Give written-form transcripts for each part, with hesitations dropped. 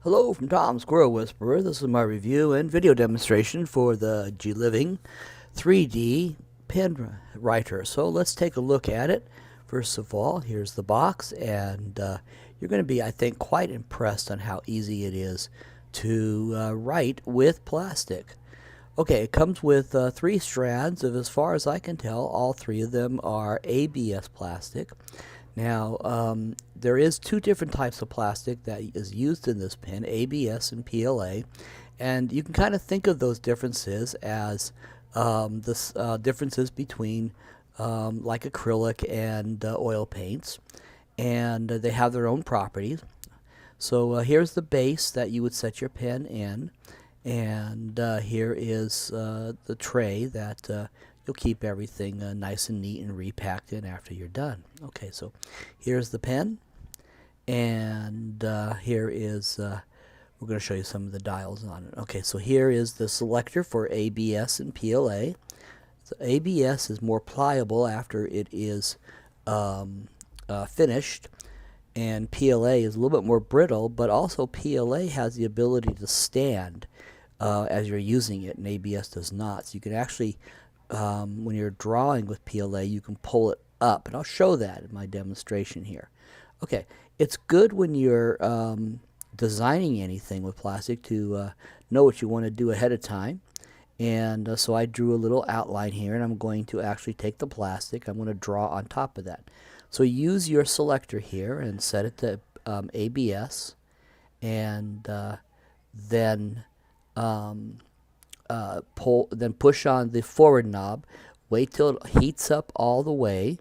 Hello from Tom Squirrel Whisperer. This is my review and video demonstration for the Gliving 3D pen writer. So let's take a look at it. First of all, here's the box, and you're going to be, I think, quite impressed on how easy it is to write with plastic. Okay, it comes with 3 strands of, as far as I can tell, all 3 of them are ABS plastic. Now, there is 2 different types of plastic that is used in this pen, ABS and PLA, and you can kind of think of those differences as the differences between like acrylic and oil paints, and they have their own properties. So here's the base that you would set your pen in, and here is the tray that you'll keep everything nice and neat and repacked in after you're done. Okay, so here's the pen, and here is, we're going to show you some of the dials on it. Okay, so here is the selector for ABS and PLA. So ABS is more pliable after it is finished, and PLA is a little bit more brittle, but also PLA has the ability to stand as you're using it, and ABS does not. So you can actually, when you're drawing with PLA, you can pull it up, and I'll show that in my demonstration here. Okay, it's good when you're designing anything with plastic to know what you want to do ahead of time. And so I drew a little outline here, and I'm going to actually take the plastic, I'm going to draw on top of that. So use your selector here and set it to ABS, and then push on the forward knob. Wait till it heats up all the way.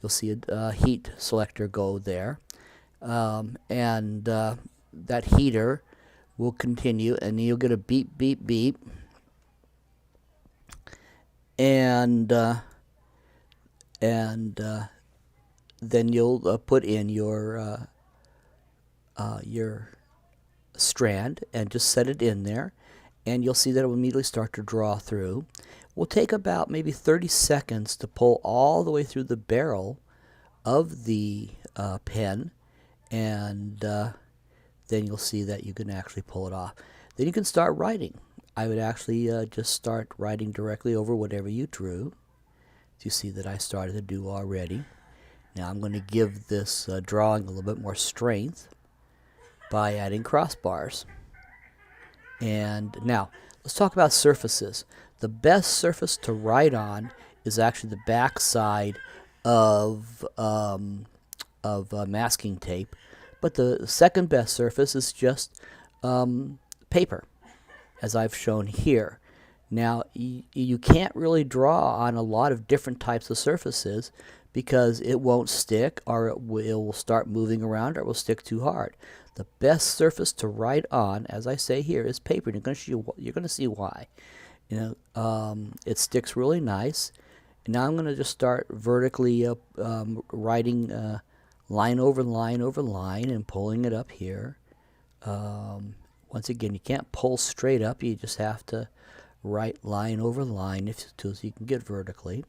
You'll see a heat selector go there, and that heater will continue, and you'll get a beep, beep, beep, and then you'll put in your strand and just set it in there, and you'll see that it will immediately start to draw through. Will take about maybe 30 seconds to pull all the way through the barrel of the pen, and then you'll see that you can actually pull it off. Then you can start writing. I would actually just start writing directly over whatever you drew. You see that I started to do already. Now I'm going to give this drawing a little bit more strength by adding crossbars. And now let's talk about surfaces. The best surface to write on is actually the back side of masking tape, but the second best surface is just paper, as I've shown here. Now you can't really draw on a lot of different types of surfaces because it won't stick, or it will start moving around, or it will stick too hard. The best surface to write on, as I say here, is paper. And you're going to see why. You know, it sticks really nice. And now I'm going to just start vertically writing line over line over line and pulling it up here. Once again, you can't pull straight up. You just have to write line over line so you can get vertically.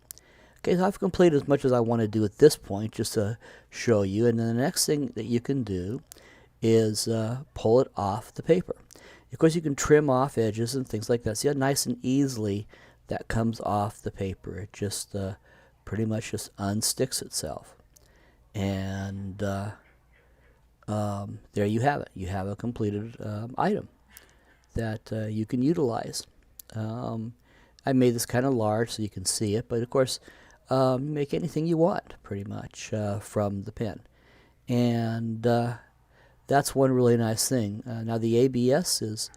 Okay, so I've completed as much as I want to do at this point, just to show you. And then the next thing that you can do is pull it off the paper. Of course, you can trim off edges and things like that. See how nice and easily that comes off the paper. It just pretty much just unsticks itself. And there you have it. You have a completed item that you can utilize. I made this kind of large so you can see it, but of course, make anything you want pretty much from the pen. And that's one really nice thing. Now the ABS is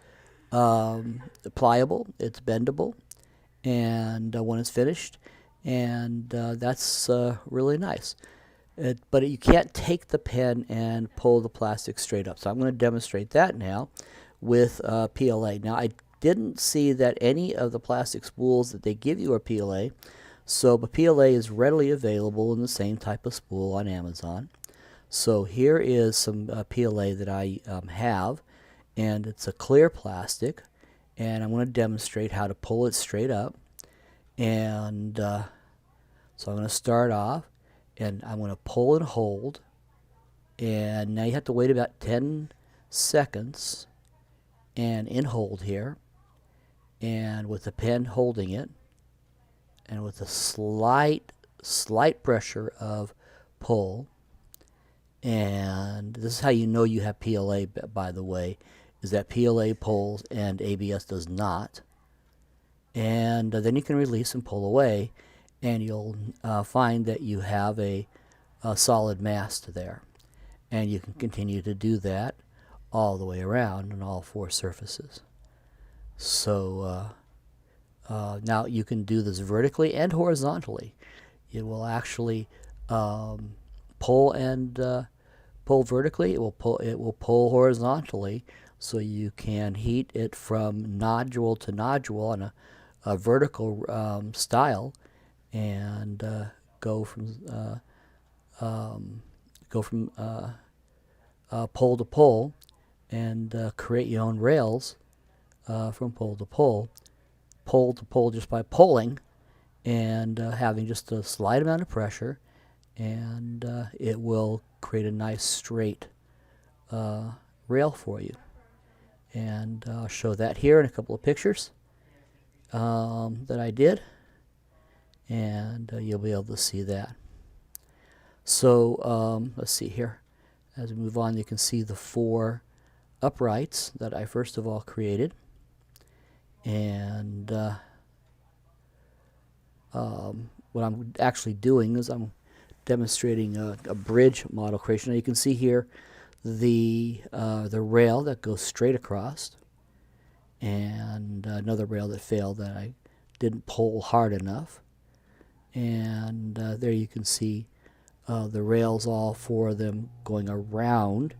pliable, it's bendable, and when it's finished, and that's really nice. But you can't take the pen and pull the plastic straight up. So I'm going to demonstrate that now with PLA. Now I didn't see that any of the plastic spools that they give you are PLA, but PLA is readily available in the same type of spool on Amazon. So here is some PLA that I have, and it's a clear plastic, and I'm going to demonstrate how to pull it straight up. And so I'm going to start off, and I'm going to pull and hold, and now you have to wait about 10 seconds and in hold here, and with the pen holding it, and with a slight pressure of pull. And this is how you know you have PLA, by the way, is that PLA pulls and ABS does not. And then you can release and pull away, and you'll find that you have a solid mast there. And you can continue to do that all the way around on all four surfaces. So now you can do this vertically and horizontally. It will actually pull vertically. It will pull horizontally, so you can heat it from nodule to nodule on a vertical style, and go from pole to pole, and create your own rails from pole to pole just by pulling, and having just a slight amount of pressure, and it will create a nice straight rail for you. And I'll show that here in a couple of pictures that I did, and you'll be able to see that. So let's see here. As we move on, you can see the four uprights that I first of all created. And what I'm actually doing is I'm demonstrating a bridge model creation. Now you can see here the rail that goes straight across, and another rail that failed that I didn't pull hard enough. And there you can see the rails, all four of them, going around.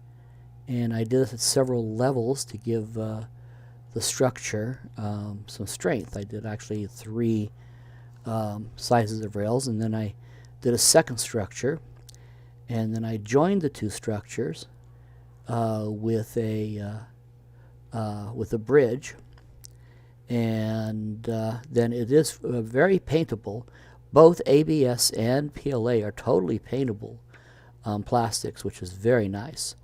And I did this at several levels to give the structure some strength. I did actually 3 sizes of rails, and then I did a second structure, and then I joined the 2 structures with a bridge, and then it is very paintable. Both ABS and PLA are totally paintable plastics, which is very nice.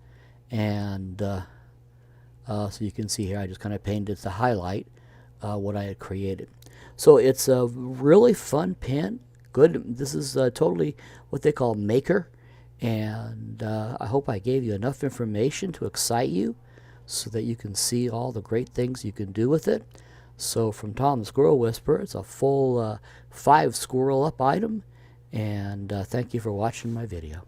And so you can see here I just kind of painted to highlight what I had created. So it's a really fun pen. Good. This is totally what they call maker, and I hope I gave you enough information to excite you so that you can see all the great things you can do with it. So from Tom the Squirrel Whisperer, it's a full 5 squirrel up item, and thank you for watching my video.